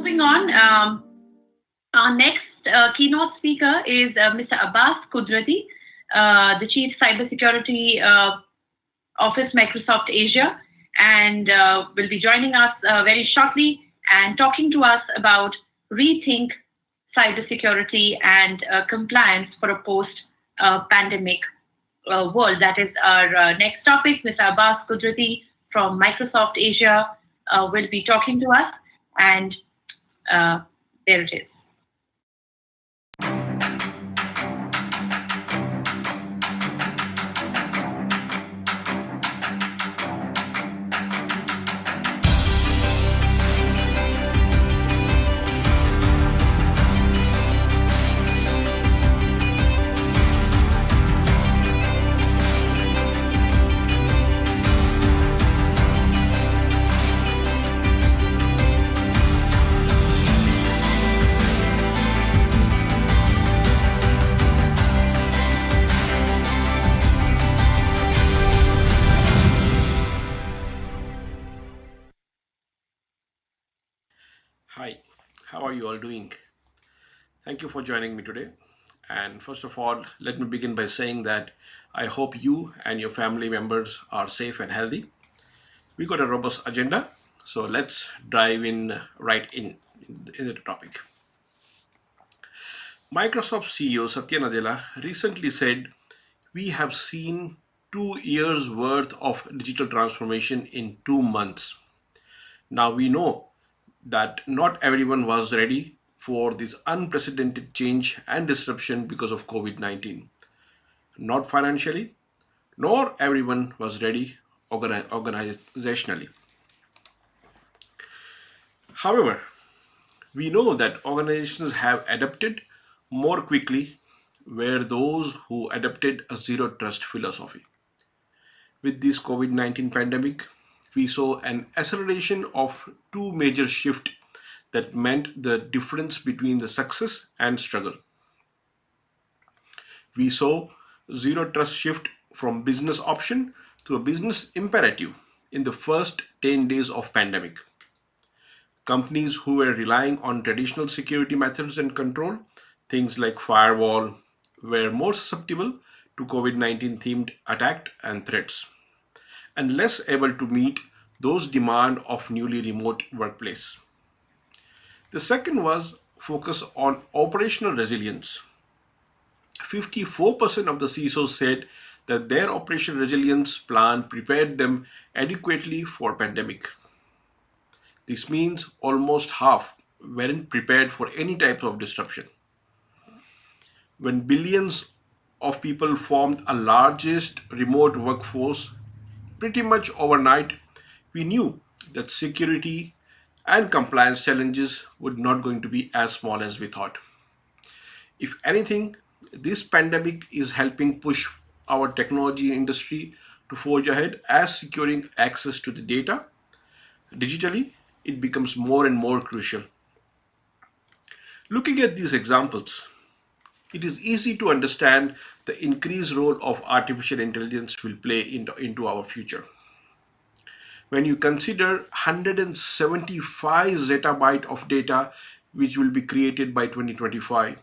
Moving on, our next keynote speaker is Mr. Abbas Kudrati, the Chief Cybersecurity Office, Microsoft Asia, and will be joining us very shortly and talking to us about Rethink Cybersecurity and Compliance for a post-pandemic world. That is our next topic. Mr. Abbas Kudrati from Microsoft Asia will be talking to us, and there it is. Hi, how are you all doing? Thank you for joining me today. And first of all, let me begin by saying that I hope you and your family members are safe and healthy. We got a robust agenda, so let's dive in right in the topic. Microsoft CEO Satya Nadella recently said, "We have seen 2 years worth of digital transformation in 2 months." Now we know that not everyone was ready for this unprecedented change and disruption because of COVID 19. Not financially, nor everyone was ready organizationally. However, we know that organizations have adapted more quickly were those who adopted a zero trust philosophy. With this COVID 19 pandemic, we saw an acceleration of two major shifts that meant the difference between the success and struggle. We saw zero trust shift from business option to a business imperative in the first 10 days of pandemic. Companies who were relying on traditional security methods and control, things like firewall, were more susceptible to COVID-19 themed attack and threats, and less able to meet those demands of newly remote workplace. The second was focus on operational resilience. 54% of the CISOs said that their operational resilience plan prepared them adequately for pandemic. This means almost half weren't prepared for any type of disruption. When billions of people formed a largest remote workforce pretty much overnight, we knew that security and compliance challenges were not going to be as small as we thought. If anything, this pandemic is helping push our technology industry to forge ahead as securing access to the data digitally, it becomes more and more crucial. Looking at these examples, it is easy to understand the increased role of artificial intelligence will play into our future. When you consider 175 zettabyte of data which will be created by 2025,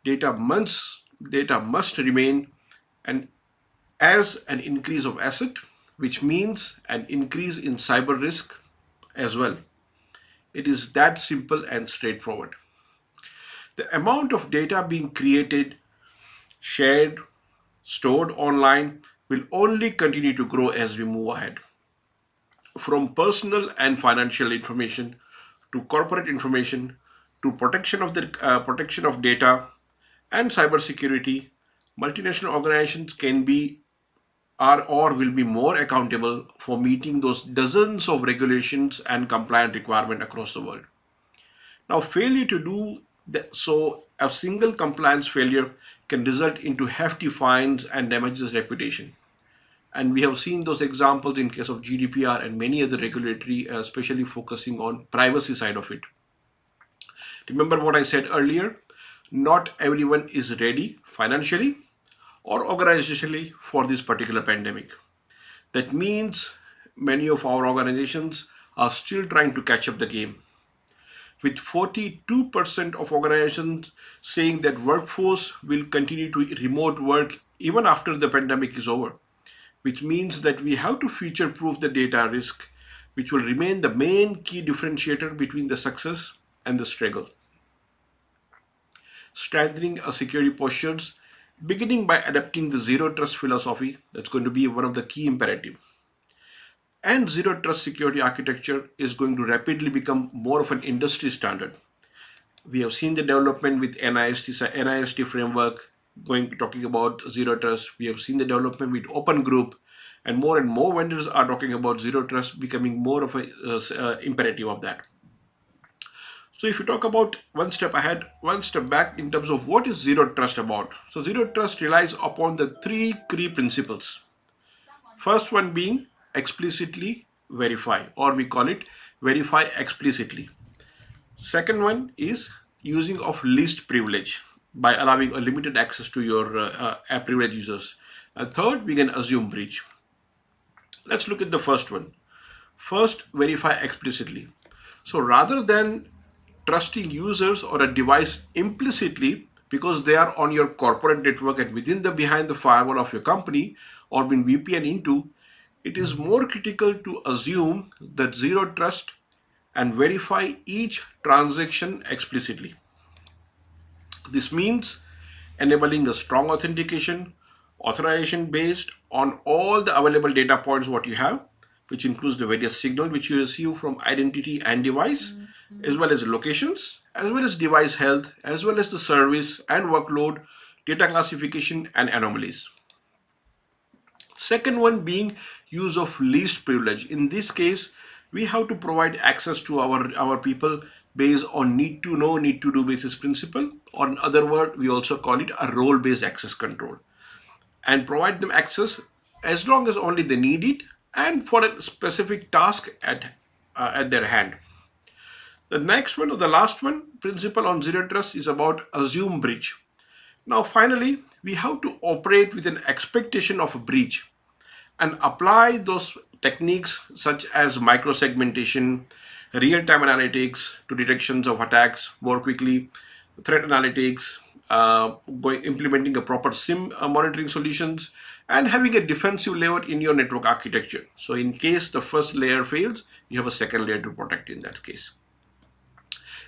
data must remain an as an increase of asset, which means an increase in cyber risk as well. It is that simple and straightforward. The amount of data being created, shared, stored online will only continue to grow as we move ahead. From personal and financial information to corporate information to protection of data and cybersecurity, multinational organizations can be are or will be more accountable for meeting those dozens of regulations and compliant requirements across the world. Now, failure to do so, a single compliance failure can result into hefty fines and damages reputation. And we have seen those examples in case of GDPR and many other regulatory, especially focusing on privacy side of it. Remember what I said earlier, not everyone is ready financially or organizationally for this particular pandemic. That means many of our organizations are still trying to catch up the game. with 42% of organizations saying that workforce will continue to remote work even after the pandemic is over, which means that we have to future proof the data risk, which will remain the main key differentiator between the success and the struggle. Strengthening our security postures, beginning by adopting the zero trust philosophy, that's going to be one of the key imperatives. And zero trust security architecture is going to rapidly become more of an industry standard. We have seen the development with NIST framework talking about zero trust. We have seen the development with Open Group, and more vendors are talking about zero trust becoming more of a imperative of that. So if you talk about one step ahead, one step back in terms of what is zero trust about. So zero trust relies upon the three key principles. First one being explicitly verify, or we call it verify explicitly. Second one is using of least privilege by allowing a limited access to your app privilege users. And third, we can assume breach. Let's look at the first one. First, verify explicitly. So rather than trusting users or a device implicitly because they are on your corporate network and within the behind the firewall of your company or been VPN into, it is more critical to assume that zero trust and verify each transaction explicitly. This means enabling a strong authentication, authorization based on all the available data points what you have, which includes the various signal which you receive from identity and device, as well as locations, as well as device health, as well as the service and workload, data classification and anomalies. Second one being use of least privilege. In this case, we have to provide access to our people based on need to know, need to do basis principle, or in other word, we also call it a role based access control, and provide them access as long as only they need it and for a specific task at their hand. The next one or the last one principle on zero trust is about assume breach. Now finally, we have to operate with an expectation of a breach and apply those techniques such as microsegmentation, real-time analytics to detections of attacks more quickly, threat analytics, implementing a proper SIM monitoring solutions, and having a defensive layer in your network architecture. So in case the first layer fails, you have a second layer to protect in that case.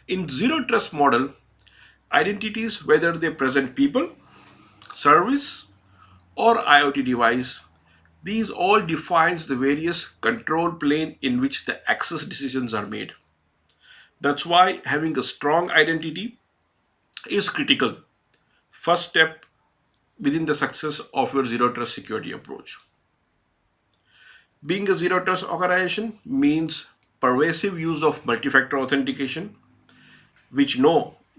In zero trust model, identities, whether they present people, service, or IoT device, these all defines the various control plane in which the access decisions are made. That's why having a strong identity is critical. First step within the success of your zero trust security approach. Being a zero trust organization means pervasive use of multi-factor authentication, which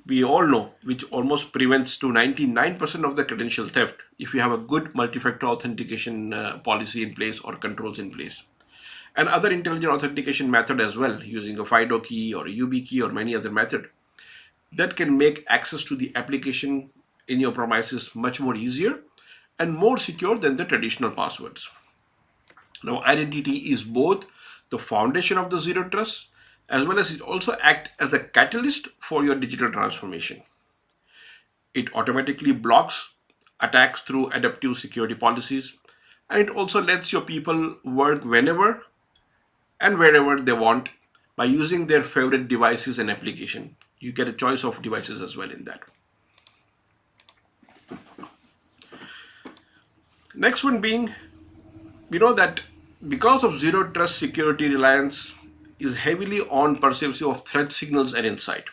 we all know, which almost prevents to 99% of the credential theft if you have a good multi-factor authentication policy in place or controls in place. And other intelligent authentication method as well, using a FIDO key or a YubiKey or many other method that can make access to the application in your premises much more easier and more secure than the traditional passwords. Now, identity is both the foundation of the zero trust as well as it also act as a catalyst for your digital transformation. It automatically blocks attacks through adaptive security policies, and it also lets your people work whenever and wherever they want by using their favorite devices and application. You get a choice of devices as well in that. Next one being, we know that because of zero trust security reliance is heavily on perception of threat signals and insight.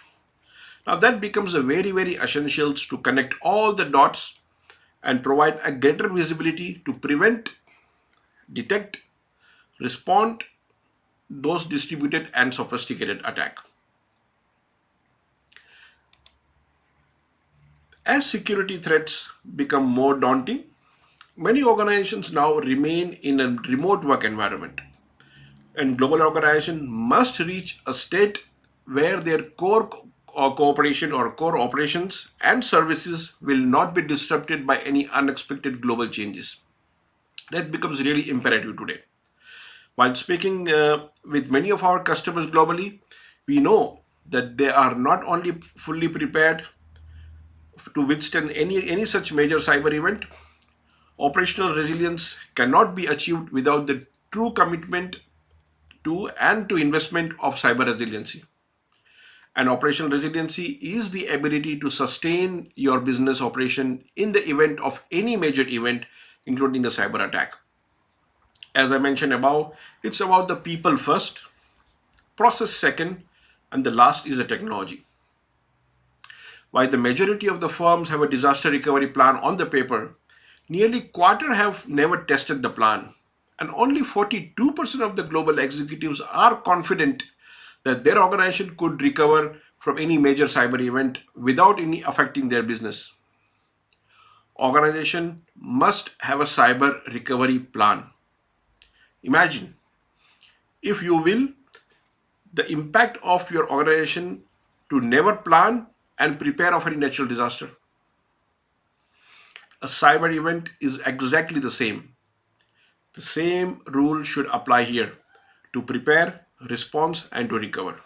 Now that becomes a very essential to connect all the dots and provide a greater visibility to prevent, detect, respond those distributed and sophisticated attack. As security threats become more daunting, many organizations now remain in a remote work environment, and global organization must reach a state where their core cooperation or core operations and services will not be disrupted by any unexpected global changes. That becomes really imperative today. While speaking with many of our customers globally, we know that they are not only fully prepared to withstand any such major cyber event. Operational resilience cannot be achieved without the true commitment to investment of cyber resiliency. And operational resiliency is the ability to sustain your business operation in the event of any major event, including a cyber attack. As I mentioned above, it's about the people first, process second, and the last is the technology. While the majority of the firms have a disaster recovery plan on the paper, nearly quarter have never tested the plan, and only 42% of the global executives are confident that their organization could recover from any major cyber event without any affecting their business. Organization must have a cyber recovery plan. Imagine, if you will, the impact of your organization to never plan and prepare for a natural disaster. A cyber event is exactly the same. The same rule should apply here to prepare, response, and to recover.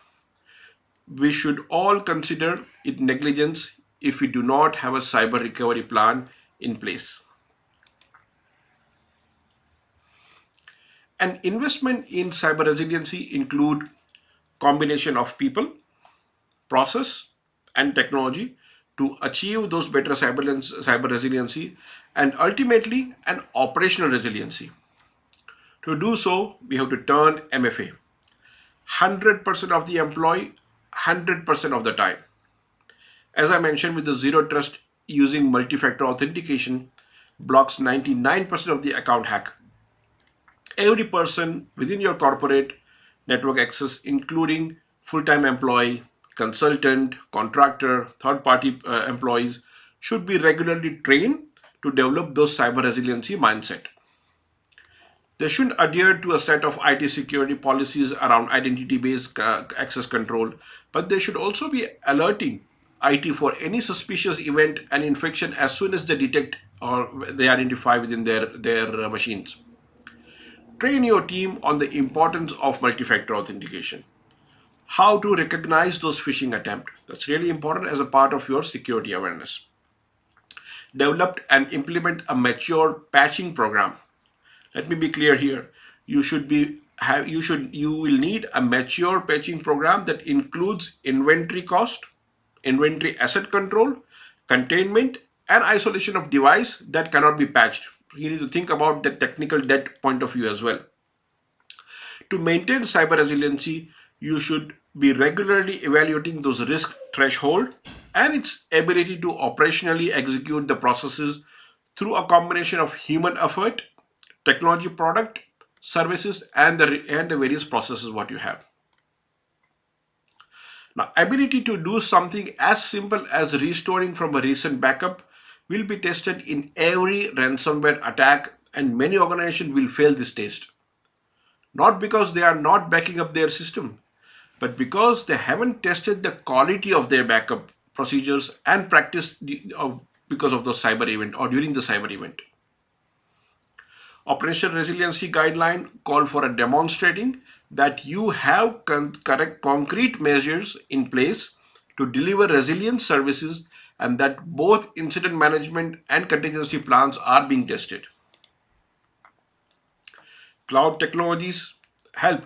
We should all consider it negligence if we do not have a cyber recovery plan in place. An investment in cyber resiliency include combination of people, process, and technology to achieve those better cyber resiliency and ultimately an operational resiliency. To do so, we have to turn MFA. 100% of the employee, 100% of the time. As I mentioned, with the zero trust using multi-factor authentication blocks 99% of the account hack. Every person within your corporate network access, including full-time employee, consultant, contractor, third-party employees, should be regularly trained to develop those cyber resiliency mindset. They should adhere to a set of IT security policies around identity-based access control, but they should also be alerting IT for any suspicious event and infection as soon as they detect or they identify within their machines. Train your team on the importance of multi-factor authentication. How to recognize those phishing attempts. That's really important as a part of your security awareness. Develop and implement a mature patching program. Let me be clear here. You will need a mature patching program that includes inventory cost, inventory asset control, containment, and isolation of device that cannot be patched. You need to think about the technical debt point of view as well. To maintain cyber resiliency, you should be regularly evaluating those risk threshold and its ability to operationally execute the processes through a combination of human effort, technology product, services, and the various processes what you have. Now, ability to do something as simple as restoring from a recent backup will be tested in every ransomware attack, and many organizations will fail this test. Not because they are not backing up their system, but because they haven't tested the quality of their backup procedures and practice because of the cyber event or during the cyber event. Operational resiliency guideline call for a demonstrating that you have correct concrete measures in place to deliver resilient services and that both incident management and contingency plans are being tested. Cloud technologies help.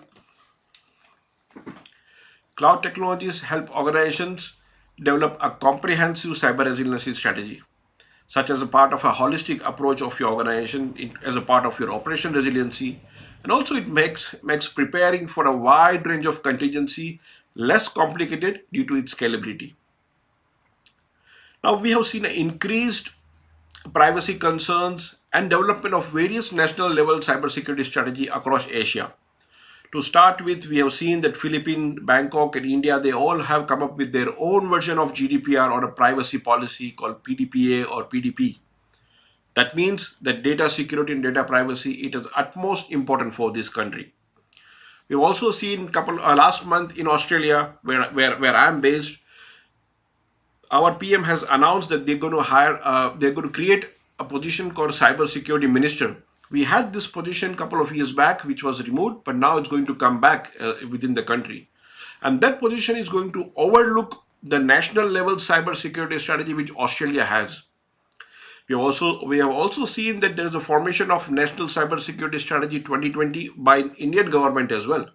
Cloud technologies help organizations develop a comprehensive cyber resiliency strategy, such as a part of a holistic approach of your organization as a part of your operation resiliency. And also it makes preparing for a wide range of contingency less complicated due to its scalability. Now we have seen an increased privacy concerns and development of various national level cybersecurity strategy across Asia. To start with, we have seen that Philippines, Bangkok, and India, they all have come up with their own version of GDPR or a privacy policy called PDPA or PDP. That means that data security and data privacy, it is utmost important for this country. We've also seen last month in Australia, where I am based, our PM has announced that they're going to create a position called Cyber Security Minister. We had this position a couple of years back, which was removed, but now it's going to come back within the country. And that position is going to overlook the national level cybersecurity strategy which Australia has. We have also seen that there is a formation of National Cybersecurity Strategy 2020 by Indian government as well.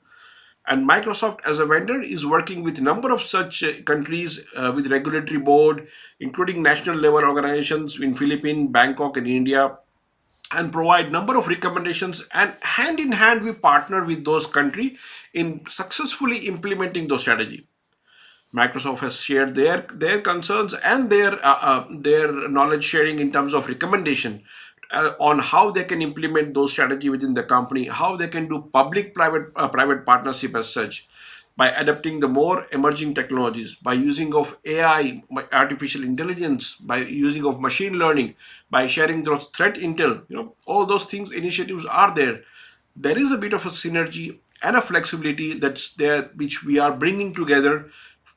And Microsoft as a vendor is working with a number of such countries with regulatory board, including national level organizations in Philippines, Bangkok, and India, and provide number of recommendations. And hand in hand, we partner with those countries in successfully implementing those strategy. Microsoft has shared their concerns and their knowledge sharing in terms of recommendation on how they can implement those strategy within the company, how they can do public private partnership as such, by adapting the more emerging technologies, by using of AI, by artificial intelligence, by using of machine learning, by sharing those threat intel. All those things initiatives are there. There is a bit of a synergy and a flexibility that's there, which we are bringing together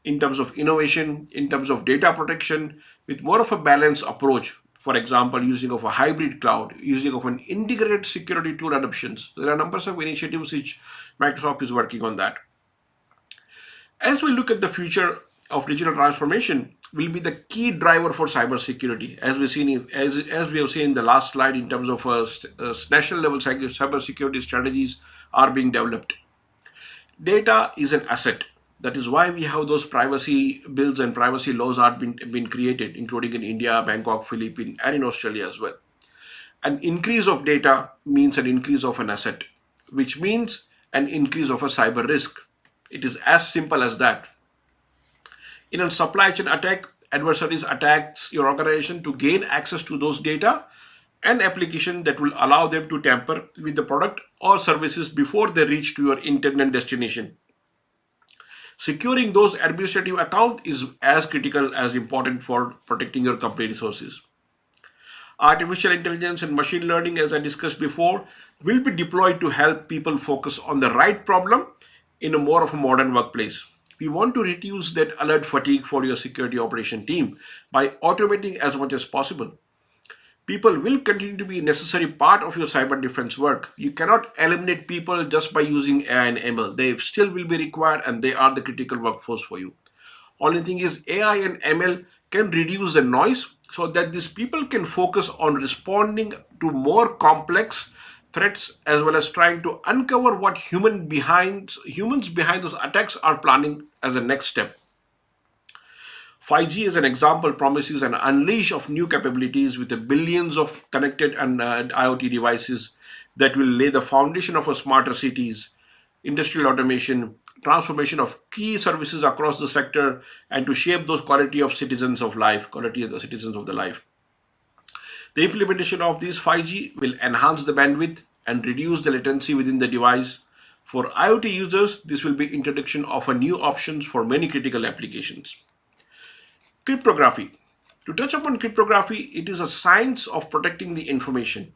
in terms of innovation, in terms of data protection, with more of a balanced approach. For example, using of a hybrid cloud, using of an integrated security tool adoptions. There are numbers of initiatives which Microsoft is working on that. As we look at the future of digital transformation, will be the key driver for cybersecurity, as we have seen in the last slide in terms of national level cybersecurity strategies are being developed. Data is an asset. That is why we have those privacy bills and privacy laws are been created, including in India, Bangkok, Philippines, and in Australia as well. An increase of data means an increase of an asset, which means an increase of a cyber risk. It is as simple as that. In a supply chain attack, adversaries attacks your organization to gain access to those data and application that will allow them to tamper with the product or services before they reach to your intended destination. Securing those administrative accounts is as critical as important for protecting your company resources. Artificial intelligence and machine learning, as I discussed before, will be deployed to help people focus on the right problem in a more of a modern workplace. We want to reduce that alert fatigue for your security operation team by automating as much as possible. People will continue to be a necessary part of your cyber defense work. You cannot eliminate people just by using AI and ML. They still will be required and they are the critical workforce for you. Only thing is AI and ML can reduce the noise so that these people can focus on responding to more complex threats, as well as trying to uncover what humans behind those attacks are planning as a next step. 5G as an example promises an unleash of new capabilities with the billions of connected and IoT devices that will lay the foundation of a smarter cities, industrial automation, transformation of key services across the sector, and to shape those quality of the citizens of the life. The implementation of these 5G will enhance the bandwidth and reduce the latency within the device. For IoT users, this will be introduction of a new options for many critical applications. Cryptography. To touch upon cryptography, it is a science of protecting the information.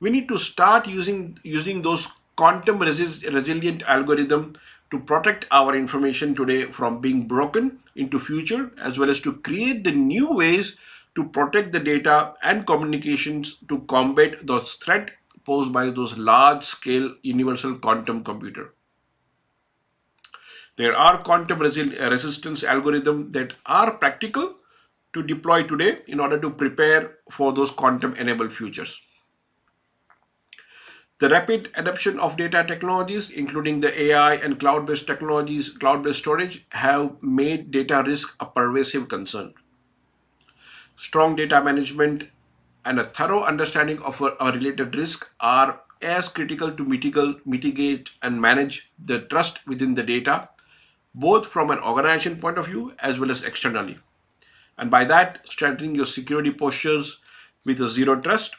We need to start using those resilient algorithm to protect our information today from being broken into future, as well as to create the new ways to protect the data and communications to combat those threat posed by those large scale universal quantum computer. There are quantum resistance algorithms that are practical to deploy today in order to prepare for those quantum enabled futures. The rapid adoption of data technologies, including the AI and cloud-based technologies, cloud-based storage, have made data risk a pervasive concern. Strong data management and a thorough understanding of a related risk are as critical to mitigate and manage the trust within the data, both from an organization point of view as well as externally. And by that, strengthening your security postures with a zero trust,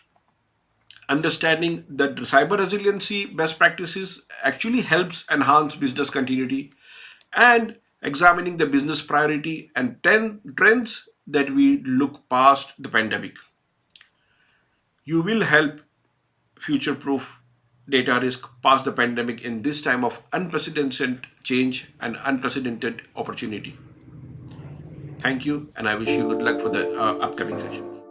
understanding that cyber resiliency best practices actually helps enhance business continuity, and examining the business priority and 10 trends that we look past the pandemic. You will help future proof data risk past the pandemic in this time of unprecedented change and unprecedented opportunity. Thank you, and I wish you good luck for the upcoming sessions.